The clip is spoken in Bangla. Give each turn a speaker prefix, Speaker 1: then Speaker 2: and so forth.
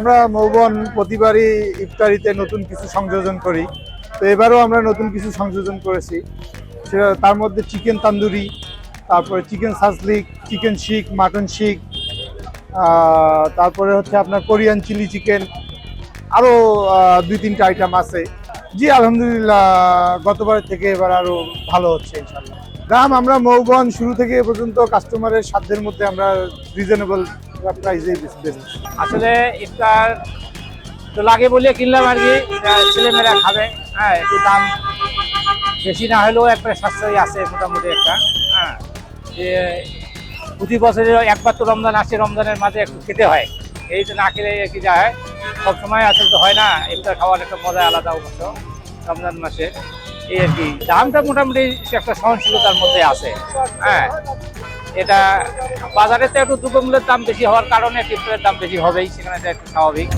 Speaker 1: আমরা মৌবন প্রতিবারই ইফতারিতে নতুন কিছু সংযোজন করি। তো এবারও আমরা নতুন কিছু সংযোজন করেছি। সেটা তার মধ্যে চিকেন তান্দুরি, তারপরে চিকেন সাজলিক, চিকেন শিক, মাটন শিক, তারপরে হচ্ছে আপনার কোরিয়ান চিলি চিকেন, আরও 2-3টা আইটেম আছে। জি আলহামদুলিল্লাহ, গতবারের থেকে এবার আরও ভালো হচ্ছে ইনশাল্লাহ। দাম আমরা মৌবন শুরু থেকে এ পর্যন্ত কাস্টমারের সাধ্যের মধ্যে আমরা রিজনেবল প্রাইসে বেচছি।
Speaker 2: আসলে ইফতার তো লাগে বলে কিনলাম আর কি, ছেলেমেয়েরা খাবে। হ্যাঁ, একটু দাম বেশি না হলেও একটা সাশ্রয় আছে মোটামুটি একটা। হ্যাঁ, যে প্রতি বছরে একবার তো রমজান আসে, রমজানের মাঝে একটু খেতে হয়। এই তো না খেলে কি যায়, সবসময় আসলে তো হয় না। ইফতার খাওয়ার একটা মজা আলাদা অবশ্য রমজান মাসে। এই আর কি, দামটা মোটামুটি একটা সহনশীলতার মধ্যে আছে। হ্যাঁ, এটা বাজারে তো একটু দ্রব্যমূল্যের দাম বেশি হওয়ার কারণে ইফতারের দাম বেশি হবেই, সেখানে এটা একটু স্বাভাবিক।